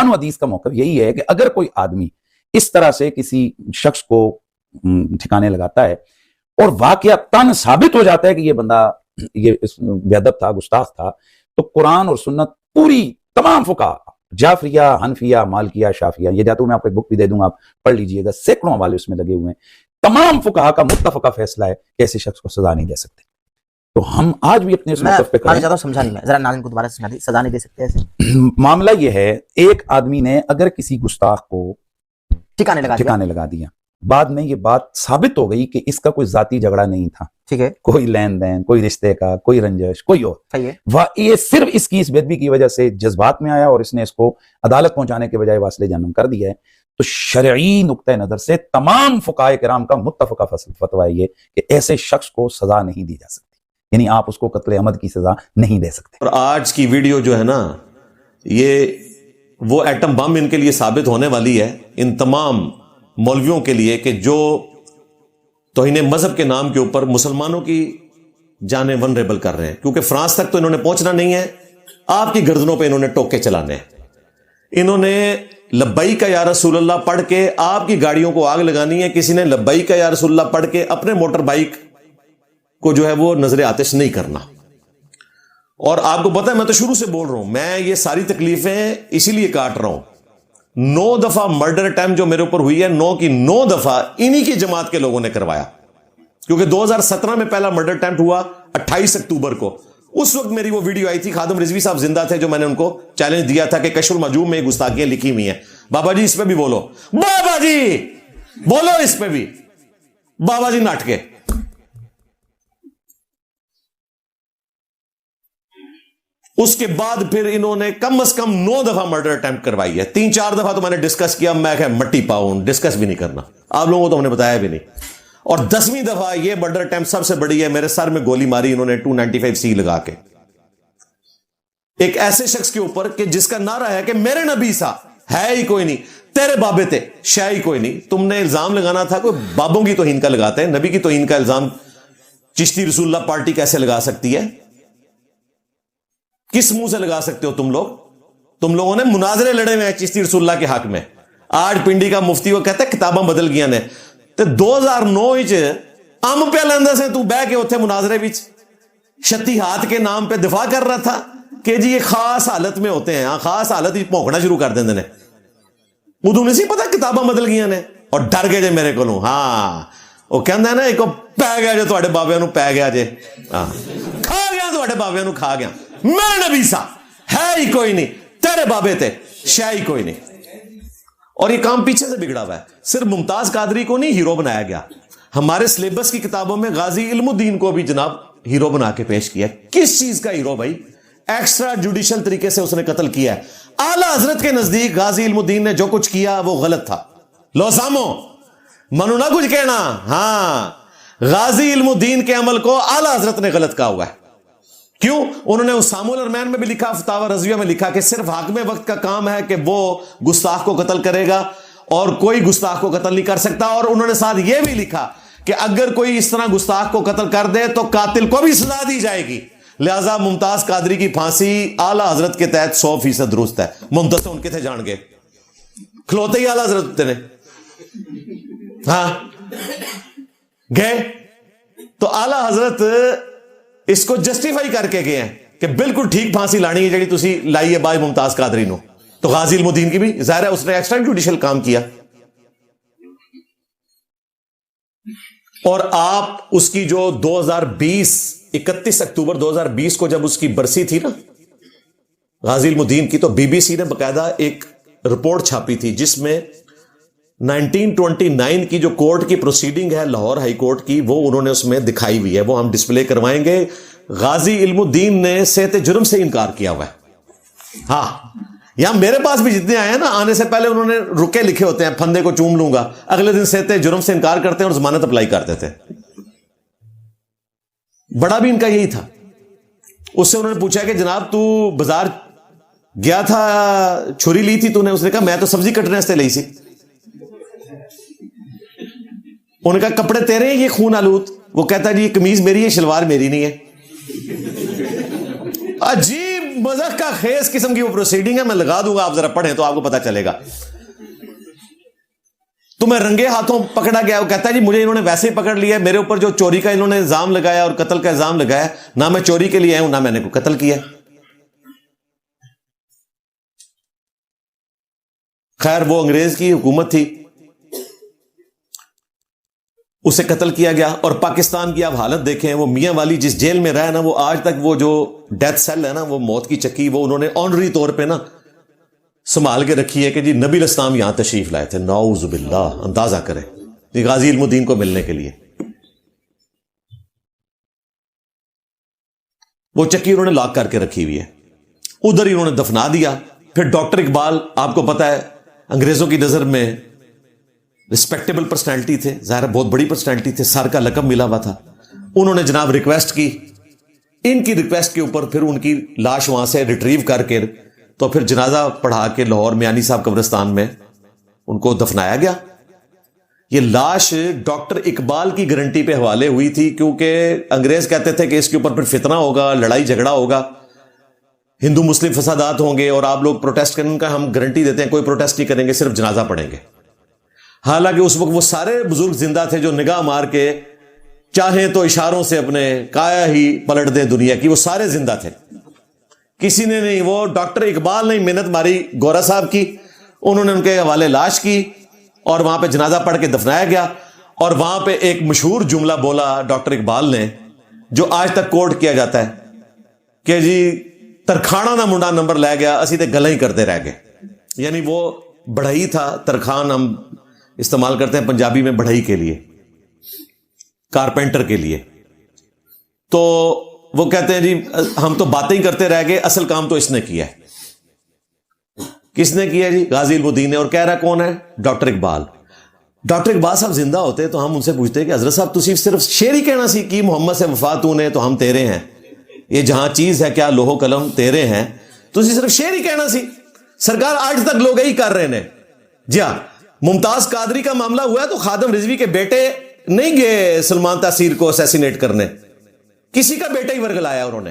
قرآن و حدیث کا موقف یہی ہے کہ اگر کوئی آدمی اس طرح سے کسی شخص کو ٹھکانے لگاتا ہے اور واقعتاً ثابت ہو جاتا ہے کہ یہ بندہ یہ بے ادب تھا، گستاخ تھا، تو قرآن اور سنت پوری تمام فقہا، جعفریہ، حنفیہ، مالکیہ، شافعیہ، یہ جاتا ہوں میں آپ کو ایک بک بھی دے دوں گا، آپ پڑھ لیجئے گا، سینکڑوں حوالے اس میں لگے ہوئے ہیں، تمام فقہا کا متفقہ فیصلہ ہے کہ ایسے شخص کو سزا نہیں دے سکتے. تو ہم آج بھی اپنے اس موقف پہ کریں. سمجھا نہیں میں، ذرا ناظرین کو دوبارہ سمجھا دی. سزا نہیں دے سکتے ایسے معاملہ یہ ہے، ایک آدمی نے اگر کسی گستاخ کو ٹھکانے لگا دیا، بعد میں یہ بات ثابت ہو گئی کہ اس کا کوئی ذاتی جھگڑا نہیں تھا، ٹھیک ہے، کوئی لین دین، کوئی رشتے کا، کوئی رنجش، کوئی اور، یہ صرف اس کی اس بے ادبی کی وجہ سے جذبات میں آیا اور اس نے اس کو عدالت پہنچانے کے بجائے واصل جہنم کر دیا ہے، تو شرعی نقطہ نظر سے تمام فقہائے کرام کا متفقہ فتویٰ یہ کہ ایسے شخص کو سزا نہیں دی جا سکتی، یعنی آپ اس کو قتل عمد کی سزا نہیں دے سکتے. اور آج کی ویڈیو جو ہے نا، یہ وہ ایٹم بم ان کے لیے ثابت ہونے والی ہے، ان تمام مولویوں کے لیے، کہ جو توہین مذہب کے نام کے اوپر مسلمانوں کی جانیں ونریبل کر رہے ہیں. کیونکہ فرانس تک تو انہوں نے پہنچنا نہیں ہے، آپ کی گردنوں پہ انہوں نے ٹوکے چلانے ہیں. انہوں نے لبیک یا رسول اللہ پڑھ کے آپ کی گاڑیوں کو آگ لگانی ہے. کسی نے لبیک یا رسول اللہ پڑھ کے اپنے موٹر بائک کو جو ہے وہ نظر آتش نہیں کرنا. اور آپ کو پتہ ہے، میں تو شروع سے بول رہا ہوں، میں یہ ساری تکلیفیں اسی لیے کاٹ رہا ہوں. 9 دفعہ مرڈر اٹیمپٹ جو میرے اوپر ہوئی ہے، 9 کی 9 دفعہ انہی کی جماعت کے لوگوں نے کروایا. کیونکہ 2017 میں پہلا مرڈر اٹیمپٹ ہوا 28 اکتوبر کو. اس وقت میری وہ ویڈیو آئی تھی، خادم رضوی صاحب زندہ تھے، جو میں نے ان کو چیلنج دیا تھا کہ کشف المحجوب میں گستاخیاں لکھی ہوئی ہیں. بابا جی اس پہ بھی بولو، بابا جی بولو اس پہ بھی، بابا جی ناٹ کے. اس کے بعد پھر انہوں نے کم از کم 9 دفعہ مرڈر اٹیمپٹ کروائی ہے. 3-4 دفعہ تو میں نے ڈسکس کیا، میں کہ مٹی پاؤں ڈسکس بھی نہیں کرنا، آپ لوگوں کو تو ہم نے بتایا بھی نہیں. اور 10ویں دفعہ یہ مرڈر اٹیمپٹ سب سے بڑی ہے، میرے سر میں گولی ماری انہوں نے 295C لگا کے، ایک ایسے شخص کے اوپر کہ جس کا نعرہ ہے کہ میرے نبی سا ہے ہی کوئی نہیں، تیرے بابے تھے شے ہی کوئی نہیں. تم نے الزام لگانا تھا، کوئی بابوں کی توہین کا لگاتے ہیں، نبی کی توہین کا الزام چشتی رسول اللہ پارٹی کیسے لگا سکتی ہے؟ کس منہ سے لگا سکتے ہو تم لوگ؟ تم لوگوں نے مناظرے لڑے ہوئے ہیں چشتی رسول اللہ کے حق میں. آج پنڈی کا مفتی وہ کہتا ہے کتاباں بدل گیا نے، تے 2009 ام پہ لیندے سے تو بہ کے اتنے مناظرے وچ شتی ہاتھ کے نام پہ دفاع کر رہا تھا کہ جی یہ خاص حالت میں ہوتے ہیں. ہاں خاص حالت ہی بھونکنا شروع کر دیں نے، ادو نہیں سی پتا کتاباں بدل گیا نے، اور ڈر گئے جے میرے کو. ہاں وہ کہندا ہے نا، ایک پی گیا جو تواڈے بابیاں نو پی گیا جے، ہاں کھا گیا تواڈے بابیاں نو کھا گیا. میرے نبی سا ہے ہی کوئی نہیں، تیرے بابے تھے شے ہی کوئی نہیں. اور یہ کام پیچھے سے بگڑا ہوا ہے. صرف ممتاز قادری کو نہیں ہیرو بنایا گیا، ہمارے سلیبس کی کتابوں میں غازی علم الدین کو بھی جناب ہیرو بنا کے پیش کیا. کس چیز کا ہیرو بھائی؟ ایکسٹرا جوڈیشل طریقے سے اس نے قتل کیا ہے. اعلیٰ حضرت کے نزدیک غازی علم الدین نے جو کچھ کیا وہ غلط تھا. لو سامو منو نہ کچھ کہنا، ہاں غازی علم الدین کے عمل کو اعلیٰ حضرت نے غلط کہا ہوا ہے. کیوں؟ انہوں نے اسام الارمین میں بھی لکھا، فتاوی رضویہ میں لکھا کہ صرف حاکم وقت کا کام ہے کہ وہ گستاخ کو قتل کرے گا اور کوئی گستاخ کو قتل نہیں کر سکتا. اور انہوں نے ساتھ یہ بھی لکھا کہ اگر کوئی اس طرح گستاخ کو قتل کر دے تو قاتل کو بھی سزا دی جائے گی. لہذا ممتاز قادری کی پھانسی اعلیٰ حضرت کے تحت 100% درست ہے. ممتاز ان کے تھے جان کے کھلوتے ہی اعلیٰ حضرت نے، ہاں گئے تو اعلیٰ حضرت اس کو جسٹیفائی کر کے گئے ہیں کہ بالکل ٹھیک پھانسی لانی ہے جڑی تسی لائی ہے بائی ممتاز قادری نو. تو غازی علم الدین کی بھی ظاہر ہے اس نے ایکسٹرا جوڈیشل کام کیا. اور آپ اس کی جو 31 اکتوبر 2020 کو جب اس کی برسی تھی نا غازی علم الدین کی، تو BBC نے باقاعدہ ایک رپورٹ چھاپی تھی جس میں 1929 کی جو کورٹ کی پروسیڈنگ ہے لاہور ہائی کورٹ کی، وہ انہوں نے اس میں دکھائی ہوئی ہے. وہ ہم ڈسپلے کروائیں گے. غازی علم الدین نے صحت جرم سے انکار کیا ہوا ہے. ہاں یہاں میرے پاس بھی جتنے آئے ہیں نا، آنے سے پہلے انہوں نے رکے لکھے ہوتے ہیں، پھندے کو چوم لوں گا، اگلے دن صحت جرم سے انکار کرتے ہیں اور ضمانت اپلائی کرتے تھے. بڑا بھی ان کا یہی تھا. اس سے انہوں نے پوچھا کہ جناب تو بازار گیا تھا، چھری لی تھی تو نے؟ اس نے کہا میں تو سبزی کٹنے سے لی سی. انہوں نے کہا کپڑے تیرے ہیں یہ خون آلود؟ وہ کہتا ہے جی یہ قمیض میری ہے، شلوار میری نہیں ہے. عجیب مذہب کا خیز قسم کی وہ پروسیڈنگ ہے, میں لگا دوں گا, آپ ذرا پڑھیں تو آپ کو پتا چلے گا. تمہیں رنگے ہاتھوں پکڑا گیا, وہ کہتا ہے جی مجھے انہوں نے ویسے ہی پکڑ لیا, میرے اوپر جو چوری کا انہوں نے الزام لگایا اور قتل کا الزام لگایا, نہ میں چوری کے لیے آیا ہوں نہ میں نے کوئی قتل کیا. خیر وہ انگریز کی حکومت تھی, اسے قتل کیا گیا. اور پاکستان کی آپ حالت دیکھیں, وہ میاں والی جس جیل میں رہا نا, وہ آج تک وہ جو ڈیتھ سیل ہے نا, وہ موت کی چکی, وہ انہوں نے آنری طور پہ نا سنبھال کے رکھی ہے کہ جی نبی الاسلام یہاں تشریف لائے تھے. نعوذ باللہ, اندازہ کریں غازی علم الدین کو ملنے کے لیے. وہ چکی انہوں نے لاک کر کے رکھی ہوئی ہے, ادھر ہی انہوں نے دفنا دیا. پھر ڈاکٹر اقبال آپ کو پتا ہے انگریزوں کی نظر میں رسپیکٹیبل پرسنالٹی تھے, ظاہر بہت بڑی پرسنالٹی تھے, سر کا لقب ملا ہوا تھا. انہوں نے جناب ریکویسٹ کی, ان کی ریکویسٹ کے اوپر پھر ان کی لاش وہاں سے ریٹریو کر کے تو پھر جنازہ پڑھا کے لاہور میانی صاحب قبرستان میں ان کو دفنایا گیا. یہ لاش ڈاکٹر اقبال کی گارنٹی پہ حوالے ہوئی تھی, کیونکہ انگریز کہتے تھے کہ اس کے اوپر پھر فتنہ ہوگا, لڑائی جھگڑا ہوگا, ہندو مسلم فسادات ہوں گے اور آپ لوگ پروٹیسٹ کرنے کا ہم گارنٹی دیتے ہیں کوئی پروٹیسٹ نہیں کریں گے, صرف جنازہ پڑھیں گے. حالانکہ اس وقت وہ سارے بزرگ زندہ تھے جو نگاہ مار کے چاہیں تو اشاروں سے اپنے کایا ہی پلٹ دیں دنیا کی, وہ سارے زندہ تھے, کسی نے نہیں. وہ ڈاکٹر اقبال نے محنت ماری گورا صاحب کی, انہوں نے ان کے حوالے لاش کی اور وہاں پہ جنازہ پڑھ کے دفنایا گیا. اور وہاں پہ ایک مشہور جملہ بولا ڈاکٹر اقبال نے, جو آج تک کوٹ کیا جاتا ہے کہ جی ترکھانا دا منڈا نمبر لے گیا, اسی تے گلا ہی کرتے رہ گئے. یعنی وہ بڑھئی تھا, ترخان ہم استعمال کرتے ہیں پنجابی میں بڑھئی کے لیے, کارپینٹر کے لیے. تو وہ کہتے ہیں جی ہم تو باتیں ہی کرتے رہ گئے, اصل کام تو اس نے کیا ہے. کس نے کیا جی؟ غازی علم الدین نے. اور کہہ رہا کون ہے؟ ڈاکٹر اقبال. ڈاکٹر اقبال صاحب زندہ ہوتے تو ہم ان سے پوچھتے کہ حضرت صاحب تسی صرف شعر ہی کہنا سی کہ محمد سے وفا تو نے تو ہم تیرے ہیں, یہ جہاں چیز ہے کیا لوح قلم تیرے ہیں, تسی صرف شعر ہی کہنا سی. سرکار آج تک لوگ یہی کر رہے ہیں. جی ہاں, ممتاز قادری کا معاملہ ہوا ہے تو خادم رضوی کے بیٹے نہیں گئے سلمان تاثیر کو اسیسینیٹ کرنے, کسی کا بیٹا ہی ورگلایا انہوں نے.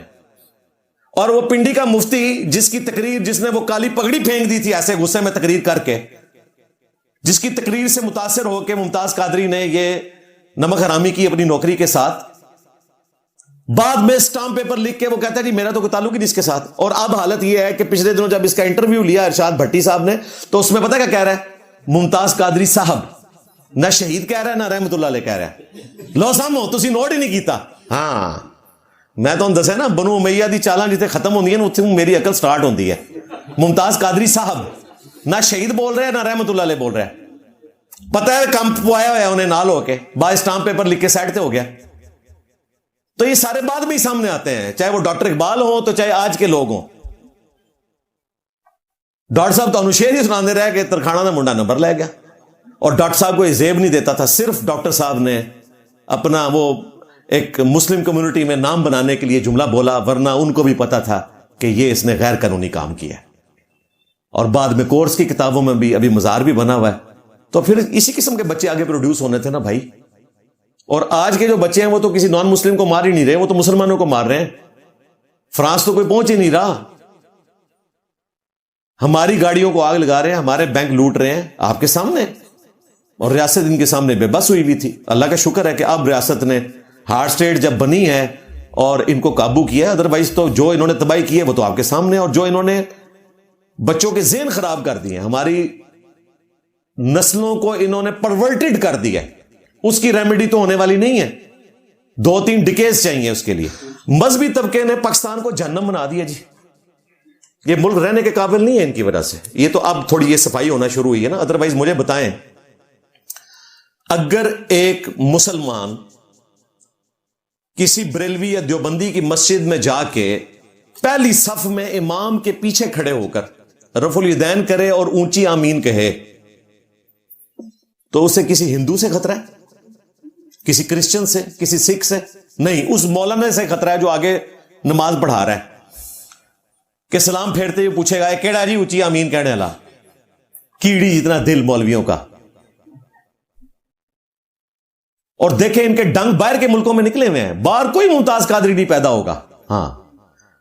اور وہ پنڈی کا مفتی جس کی تقریر, جس نے وہ کالی پگڑی پھینک دی تھی ایسے غصے میں تقریر کر کے, جس کی تقریر سے متاثر ہو کے ممتاز قادری نے یہ نمک حرامی کی اپنی نوکری کے ساتھ, بعد میں اسٹامپ پیپر لکھ کے وہ کہتا ہے جی میرا تو کوئی تعلق ہی نہیں اس کے ساتھ. اور اب حالت یہ ہے کہ پچھلے دنوں جب اس کا انٹرویو لیا ارشاد بھٹی صاحب نے, تو اس میں پتہ کیا کہہ رہا ہے ممتاز قادری صاحب, نہ شہید کہہ رہا ہے نہ رحمت اللہ علیہ کہہ رہا ہے. لو سامو تسی نوٹ ہی نہیں کیتا. ہاں میں تو دسے نا بنو امیہ دی چالاں جتنے ختم ہوندی ہیں اتنے میری عقل سٹارٹ ہوندی ہے. ممتاز قادری صاحب نہ شہید بول رہے ہیں نہ رحمت اللہ علیہ بول رہے ہیں, پتہ ہے کم پوایا ہوا ہے انہیں نال ہو کے, بعد اسٹامپ پیپر لکھ کے سائڈ تے ہو گیا. تو یہ سارے بعد میں ہی سامنے آتے ہیں, چاہے وہ ڈاکٹر اقبال ہوں تو چاہے آج کے لوگ ہوں. ڈاکٹر صاحب تو شعر ہی سناندے رہے کہ ترکھانا دا منڈا نمبر لے گیا, اور ڈاکٹر صاحب کو یہ زیب نہیں دیتا تھا. صرف ڈاکٹر صاحب نے اپنا وہ ایک مسلم کمیونٹی میں نام بنانے کے لیے جملہ بولا, ورنہ ان کو بھی پتا تھا کہ یہ اس نے غیر قانونی کام کیا ہے. اور بعد میں کورس کی کتابوں میں بھی ابھی مزار بھی بنا ہوا ہے. تو پھر اسی قسم کے بچے آگے پروڈیوس ہونے تھے نا بھائی. اور آج کے جو بچے ہیں وہ تو کسی نان مسلم کو مار ہی نہیں رہے, وہ تو مسلمانوں کو مار رہے ہیں. فرانس تو کوئی پہنچ ہی نہیں رہا, ہماری گاڑیوں کو آگ لگا رہے ہیں, ہمارے بینک لوٹ رہے ہیں آپ کے سامنے, اور ریاست ان کے سامنے بے بس ہوئی ہوئی تھی. اللہ کا شکر ہے کہ اب ریاست نے ہارڈ اسٹیٹ جب بنی ہے اور ان کو قابو کیا ہے, ادروائز تو جو انہوں نے تباہی کی ہے وہ تو آپ کے سامنے, اور جو انہوں نے بچوں کے ذہن خراب کر دیے, ہماری نسلوں کو انہوں نے پرورٹڈ کر دیا, اس کی ریمیڈی تو ہونے والی نہیں ہے, 2-3 ڈیکیز چاہیے اس کے لیے. مذہبی طبقے نے پاکستان کو جہنم بنا دیا جی, یہ ملک رہنے کے قابل نہیں ہے ان کی وجہ سے. یہ تو اب تھوڑی یہ صفائی ہونا شروع ہوئی ہے نا. ادروائز مجھے بتائیں, اگر ایک مسلمان کسی بریلوی یا دیوبندی کی مسجد میں جا کے پہلی صف میں امام کے پیچھے کھڑے ہو کر رفع الیدین کرے اور اونچی آمین کہے, تو اسے کسی ہندو سے خطرہ ہے, کسی کرسچن سے, کسی سکھ سے نہیں, اس مولانا سے خطرہ ہے جو آگے نماز پڑھا رہا ہے, کہ سلام پھیرتے ہوئے پوچھے گا کیڑا جی اونچی آمین کہنے والا, کیڑی جتنا دل مولویوں کا. اور دیکھیں ان کے ڈنگ باہر کے ملکوں میں نکلے ہوئے ہیں, باہر کوئی ممتاز قادری نہیں پیدا ہوگا. ہاں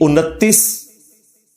29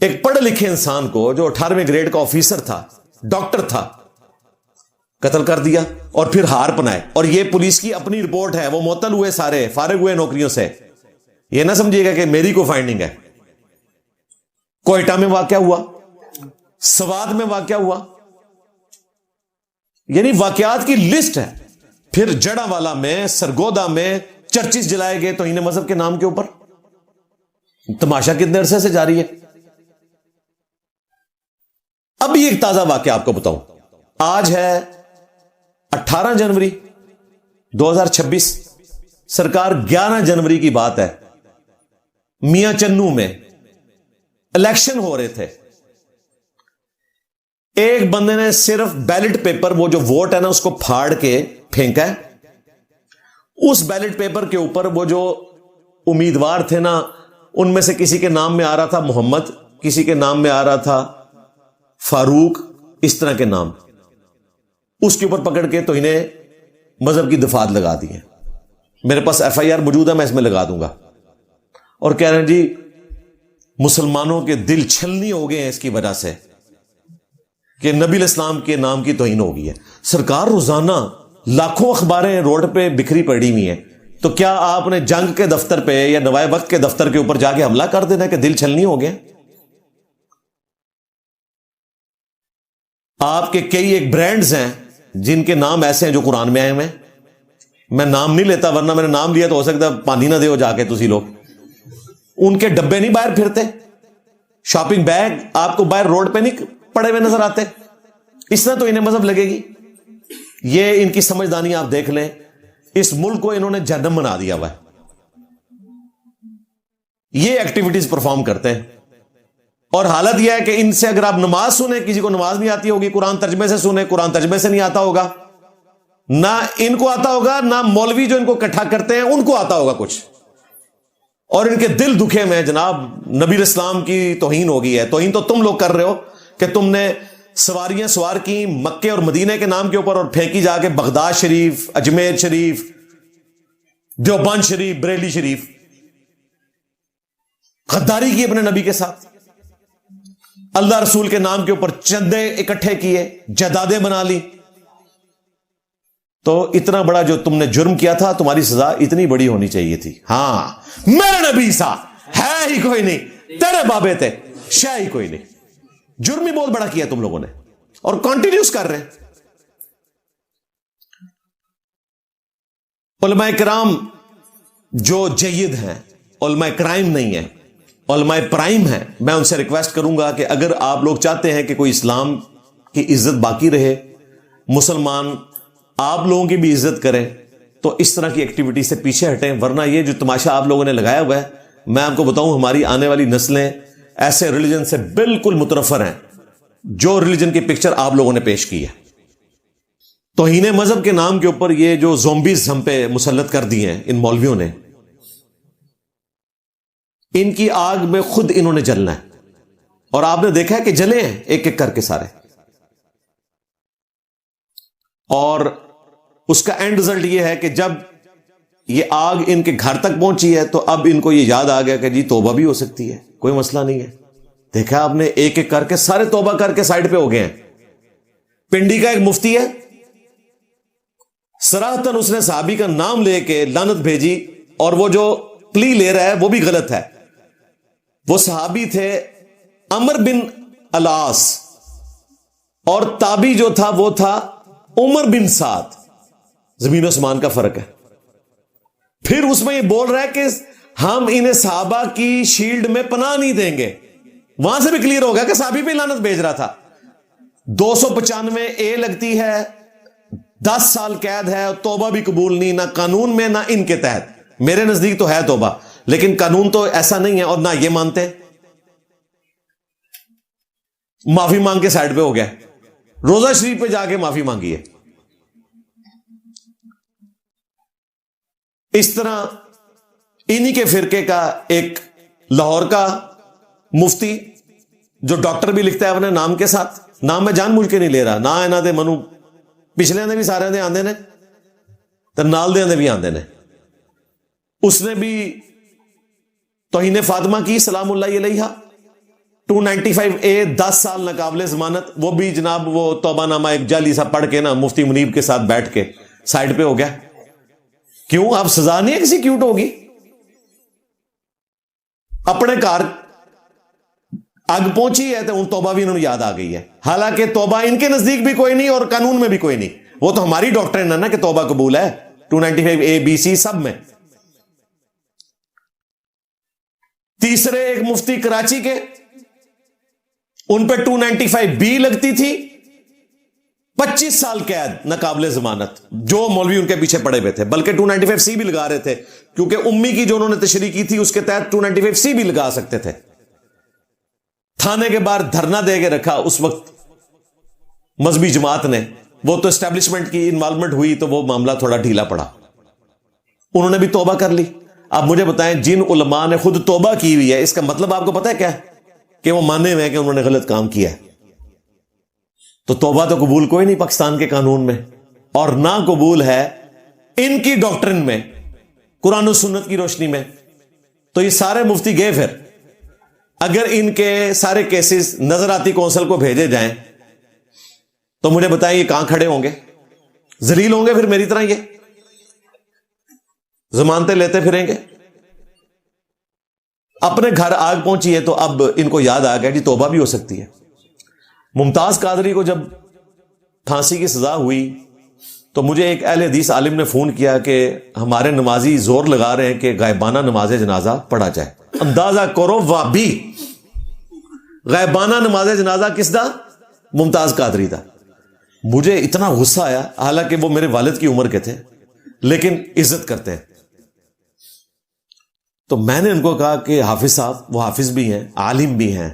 ایک پڑھے لکھے انسان کو جو 18ویں گریڈ کا آفیسر تھا, ڈاکٹر تھا, قتل کر دیا اور پھر ہار پنائے. اور یہ پولیس کی اپنی رپورٹ ہے, وہ معطل ہوئے, سارے فارغ ہوئے نوکریوں سے. یہ نہ سمجھیے گا کہ میری کو فائنڈنگ ہے. کوئٹہ میں واقعہ ہوا, سوات میں واقعہ ہوا, یعنی واقعات کی لسٹ ہے. پھر جڑا والا میں, سرگودا میں چرچز جلائے گئے توہین مذہب کے نام کے اوپر. تماشا کتنے عرصے سے جاری ہے. ابھی ایک تازہ واقعہ آپ کو بتاؤں. آج ہے 18 جنوری 2026. سرکار 11 جنوری کی بات ہے, میاں چنو میں الیکشن ہو رہے تھے. ایک بندے نے صرف بیلٹ پیپر, وہ جو ووٹ ہے نا, اس کو پھاڑ کے پھینکا ہے. اس بیلٹ پیپر کے اوپر وہ جو امیدوار تھے نا, ان میں سے کسی کے نام میں آ رہا تھا محمد, کسی کے نام میں آ رہا تھا فاروق, اس طرح کے نام. اس کے اوپر پکڑ کے تو انہیں مذہب کی دفعات لگا دی ہیں. میرے پاس FIR موجود ہے, میں اس میں لگا دوں گا. اور کہہ رہے ہیں جی مسلمانوں کے دل چھلنی ہو گئے ہیں اس کی وجہ سے کہ نبی الاسلام کے نام کی توہین ہو گئی ہے. سرکار روزانہ لاکھوں اخباریں روڈ پہ بکھری پڑی ہوئی ہیں, تو کیا آپ نے جنگ کے دفتر پہ یا نوائے وقت کے دفتر کے اوپر جا کے حملہ کر دینا کہ دل چھلنی ہو گئے؟ آپ کے کئی ایک برانڈز ہیں جن کے نام ایسے ہیں جو قرآن میں آئے ہوئے ہیں. میں نام نہیں لیتا, ورنہ میں نے نام لیا تو ہو سکتا ہے پانی نہ دے ہو جا کے تسی لوگ. ان کے ڈبے نہیں باہر پھرتے, شاپنگ بیگ آپ کو باہر روڈ پہ نہیں پڑے ہوئے نظر آتے. اس طرح تو انہیں مذہب لگے گی. یہ ان کی سمجھدانی آپ دیکھ لیں. اس ملک کو انہوں نے جہنم بنا دیا ہوا ہے. یہ ایکٹیویٹیز پرفارم کرتے ہیں. اور حالت یہ ہے کہ ان سے اگر آپ نماز سنیں, کسی کو نماز نہیں آتی ہوگی, قرآن ترجمے سے سنیں, قرآن ترجمے سے نہیں آتا ہوگا, نہ ان کو آتا ہوگا, نہ مولوی جو ان کو اکٹھا کرتے ہیں ان کو آتا ہوگا کچھ. اور ان کے دل دکھے میں جناب نبی اسلام کی توہین ہو گئی ہے. توہین تو تم لوگ کر رہے ہو کہ تم نے سواریاں سوار کی مکے اور مدینے کے نام کے اوپر اور پھینکی جا کے بغداد شریف, اجمیر شریف, دیوبند شریف, بریلی شریف. غداری کی اپنے نبی کے ساتھ. اللہ رسول کے نام کے اوپر چندے اکٹھے کیے, جائیدادیں بنا لی. تو اتنا بڑا جو تم نے جرم کیا تھا, تمہاری سزا اتنی بڑی ہونی چاہیے تھی. ہاں میرے نبی سا ہے ہی کوئی نہیں, تیرے بابے تھے شے ہی کوئی نہیں. جرم ہی بہت بڑا کیا تم لوگوں نے اور کنٹینیوس کر رہے ہیں. علماء کرام جو جید ہیں, علماء کرائم نہیں ہیں, علماء پرائم ہیں, میں ان سے ریکویسٹ کروں گا کہ اگر آپ لوگ چاہتے ہیں کہ کوئی اسلام کی عزت باقی رہے, مسلمان آپ لوگوں کی بھی عزت کریں, تو اس طرح کی ایکٹیویٹی سے پیچھے ہٹیں. ورنہ یہ جو تماشا آپ لوگوں نے لگایا ہوا ہے, میں آپ کو بتاؤں ہماری آنے والی نسلیں ایسے ریلیجن سے بالکل متنفر ہیں جو ریلیجن کی پکچر آپ لوگوں نے پیش کی ہے. توہین مذہب کے نام کے اوپر یہ جو زومبیز ہم پہ مسلط کر دی ہیں ان مولویوں نے, ان کی آگ میں خود انہوں نے جلنا ہے. اور آپ نے دیکھا ہے کہ جلے ہیں ایک ایک کر کے سارے. اور اس کا اینڈ رزلٹ یہ ہے کہ جب یہ آگ ان کے گھر تک پہنچی ہے تو اب ان کو یہ یاد آ گیا کہ جی توبہ بھی ہو سکتی ہے, کوئی مسئلہ نہیں ہے. دیکھا آپ نے ایک ایک کر کے سارے توبہ کر کے سائڈ پہ ہو گئے ہیں. پنڈی کا ایک مفتی ہے, صراحتاً اس نے صحابی کا نام لے کے لعنت بھیجی, اور وہ جو پلی لے رہا ہے وہ بھی غلط ہے. وہ صحابی تھے عمر بن العاص, اور تابی جو تھا وہ تھا عمر بن سعد. زمین و آسمان کا فرق ہے. پھر اس میں یہ بول رہا ہے کہ ہم انہیں صحابہ کی شیلڈ میں پناہ نہیں دیں گے. وہاں سے بھی کلیئر ہو گیا کہ صحابی پہ لعنت بھیج رہا تھا. 295 لگتی ہے, 10 سال قید ہے, توبہ بھی قبول نہیں, نہ قانون میں نہ ان کے تحت. میرے نزدیک تو ہے توبہ, لیکن قانون تو ایسا نہیں ہے اور نہ یہ مانتے. معافی مانگ کے سائڈ پہ ہو گیا, روزہ شریف پہ جا کے معافی مانگی ہے. اس طرح انہی کے فرقے کا ایک لاہور کا مفتی جو ڈاکٹر بھی لکھتا ہے اپنے نام کے ساتھ, نام میں جان بوجھ کے نہیں لے رہا, نہ انہاں دے منو پچھلے نے بھی سارے دے آندے نے تے نال دے بھی آندے نے. اس نے بھی توہین فاطمہ کی سلام اللہ علیہا, 295A 10 سال ناقابل ضمانت، وہ بھی جناب وہ توبہ نامہ ایک جعلی سا پڑھ کے نا مفتی منیب کے ساتھ بیٹھ کے سائڈ پہ ہو گیا. کیوں؟ اب سزا نہیں ایگزیکیوٹ ہوگی. اپنے کار اگ پہنچی ہے تو ان توبہ بھی انہوں نے یاد آ گئی ہے، حالانکہ توبہ ان کے نزدیک بھی کوئی نہیں اور قانون میں بھی کوئی نہیں. وہ تو ہماری ڈاکٹرین ہے نا کہ توبہ قبول ہے 295A B C سب میں. تیسرے ایک مفتی کراچی کے، ان پہ 295B لگتی تھی، 25 سال قید ناقابل ضمانت، جو مولوی ان کے پیچھے پڑے ہوئے تھے. بلکہ 295C بھی لگا رہے تھے، کیونکہ امی کی جو انہوں نے تشریح کی تھی اس کے تحت 295C بھی لگا سکتے تھے. تھانے کے باہر دھرنا دے کے رکھا اس وقت مذہبی جماعت نے. وہ تو اسٹیبلشمنٹ کی انوالومنٹ ہوئی تو وہ معاملہ تھوڑا ڈھیلا پڑا، انہوں نے بھی توبہ کر لی. اب مجھے بتائیں، جن علماء نے خود توبہ کی ہوئی ہے، اس کا مطلب آپ کو پتہ ہے کیا ہے؟ کہ وہ مانے ہوئے ہیں کہ انہوں نے غلط کام کیا ہے. تو توبہ تو قبول کوئی نہیں پاکستان کے قانون میں، اور نہ قبول ہے ان کی ڈاکٹرن میں قرآن و سنت کی روشنی میں. تو یہ سارے مفتی گئے. پھر اگر ان کے سارے کیسز نظراتی کونسل کو بھیجے جائیں تو مجھے بتائیں یہ کہاں کھڑے ہوں گے؟ ذلیل ہوں گے پھر میری طرح، یہ ضمانتیں لیتے پھریں گے. اپنے گھر آگ پہنچی ہے تو اب ان کو یاد آ گیا جی توبہ بھی ہو سکتی ہے. ممتاز قادری کو جب پھانسی کی سزا ہوئی تو مجھے ایک اہل حدیث عالم نے فون کیا کہ ہمارے نمازی زور لگا رہے ہیں کہ غائبانہ نماز جنازہ پڑھا جائے. اندازہ کرو وابی غائبانہ نماز جنازہ کس دا؟ ممتاز قادری دا. مجھے اتنا غصہ آیا، حالانکہ وہ میرے والد کی عمر کے تھے لیکن عزت کرتے ہیں. تو میں نے ان کو کہا کہ حافظ صاحب، وہ حافظ بھی ہیں، عالم بھی ہیں،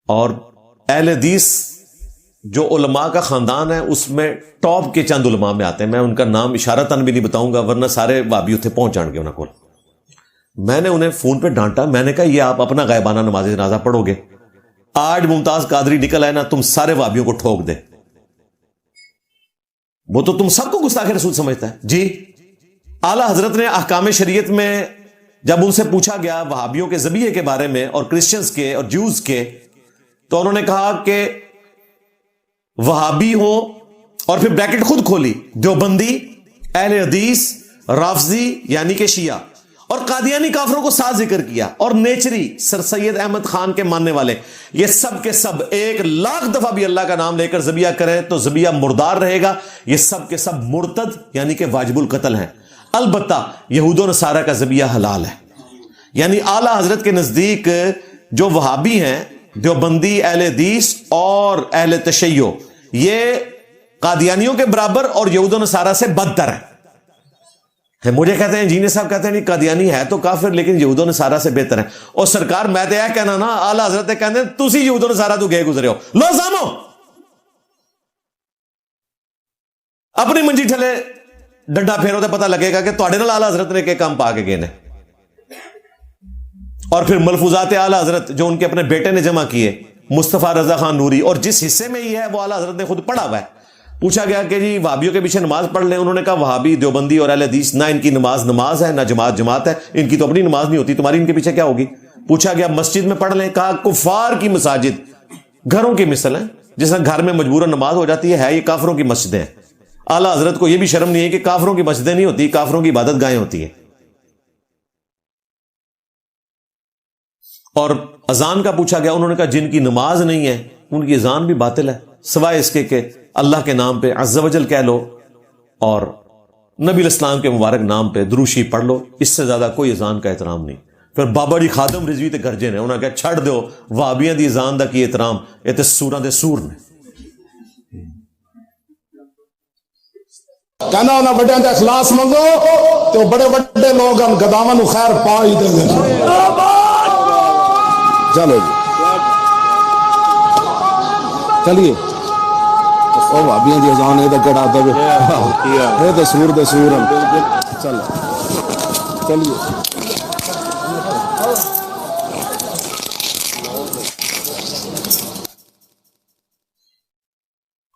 اور اہل حدیث جو علماء کا خاندان ہے اس میں ٹاپ کے چند علماء میں آتے ہیں. میں ان کا نام اشارتاً بھی نہیں بتاؤں گا ورنہ سارے بابی اتنے پہنچ جان گے انہوں کو. میں نے انہیں فون پہ ڈانٹا، میں نے کہا یہ آپ اپنا غائبانہ نماز جنازہ پڑھو گے، آج ممتاز قادری نکل آئے نا تم سارے وابیوں کو ٹھوک دے. وہ تو تم سب کو گستاخ رسول سمجھتا ہے جی. اعلیٰ حضرت نے احکام شریعت میں جب ان سے پوچھا گیا وہابیوں کے ذبیحے کے بارے میں اور کرسچنز کے اور جوز کے، تو انہوں نے کہا کہ وہابی ہو، اور پھر بریکٹ خود کھولی، دیوبندی، اہل حدیث، رافضی یعنی کہ شیعہ، اور قادیانی کافروں کو ساتھ ذکر کیا، اور نیچری سر سید احمد خان کے ماننے والے. یہ سب کے سب 1,00,000 دفعہ بھی اللہ کا نام لے کر ذبیحہ کریں تو ذبیحہ مردار رہے گا. یہ سب کے سب مرتد یعنی کہ واجب القتل ہیں. البتہ یہود و نصارہ کا ذبیحہ حلال ہے. یعنی اعلیٰ حضرت کے نزدیک جو وہابی ہیں، دیوبندی، اہل حدیث اور اہل تشیع، یہ قادیانیوں کے برابر اور یہود و نصارہ سے بدتر ہیں. مجھے کہتے ہیں انجینئر صاحب کہتے ہیں نہیں قادیانی ہے تو کافر لیکن یہود و نصارہ سے بہتر ہے. اور سرکار میں تو یہ کہنا نا، اعلیٰ حضرت کہتے ہیں تسی یہود و نصارہ تو گئے گزرے ہو. لو سامو اپنی منجی ٹھلے ڈنڈا پھیرو تو پتہ لگے گا کہ تواڈے نال اعلیٰ حضرت نے کہ کام پا کے گئے نے. اور پھر ملفوظات اعلیٰ حضرت جو ان کے اپنے بیٹے نے جمع کیے، مصطفیٰ رضا خان نوری، اور جس حصے میں یہ ہے وہ اعلیٰ حضرت نے خود پڑھا ہوا ہے. پوچھا گیا کہ جی وہابیوں کے پیچھے نماز پڑھ لیں. انہوں نے کہا وہابی، دیوبندی اور اہل حدیث نہ ان کی نماز ہے، نہ جماعت ہے. ان کی تو اپنی نماز نہیں ہوتی، تمہاری ان کے پیچھے کیا ہوگی؟ پوچھا گیا مسجد میں پڑھ لیں. کہا کفار کی مساجد گھروں کی مثل ہیں، جس طرح گھر میں مجبوراً نماز ہو جاتی ہے یہ کافروں کی مسجدیں ہیں. اعلیٰ حضرت کو یہ بھی شرم نہیں ہے کہ کافروں کی مسجدیں نہیں ہوتی، کافروں کی عبادت گاہیں ہوتی ہیں. اور اذان کا پوچھا گیا، انہوں نے کہا جن کی نماز نہیں ہے ان کی اذان بھی باطل ہے، سوائے اس کے کہ اللہ کے نام پہ عز و جل کہہ لو اور نبی الاسلام کے مبارک نام پہ دروشی پڑھ لو. اس سے زیادہ کوئی اذان کا احترام نہیں. پھر بابا جی خادم رضوی تے گرجے نے، انہوں نے کہا چھڑ دو وہابیاں دی اذان دا کی احترام، یہ تے سوراں دے سور نے. کہنا انہاں بڑیاں دا اخلاص منگو تو بڑے بڑے لوگ ہم گداواں نو خیر پا ہی دیں گے. چلو جی چلیے او بھابیاں دی اذان اے تے کڑا دے اے تے سور چل چلیے.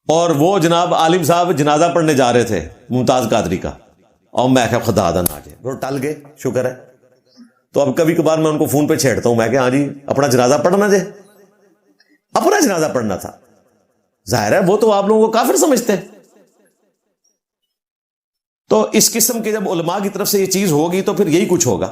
اور وہ جناب عالم صاحب جنازہ پڑھنے جا رہے تھے ممتاز قادری کا، اور میں کہ خدا دا نہ جائے وہ ٹل گئے، شکر ہے. تو اب کبھی کبھار میں ان کو فون پہ چھیڑتا ہوں، میں کہ ہاں جی اپنا جنازہ پڑھنا دے، اپنا جنازہ پڑھنا تھا، ظاہر ہے وہ تو آپ لوگوں کو کافر سمجھتے ہیں۔ تو اس قسم کے جب علماء کی طرف سے یہ چیز ہوگی تو پھر یہی کچھ ہوگا۔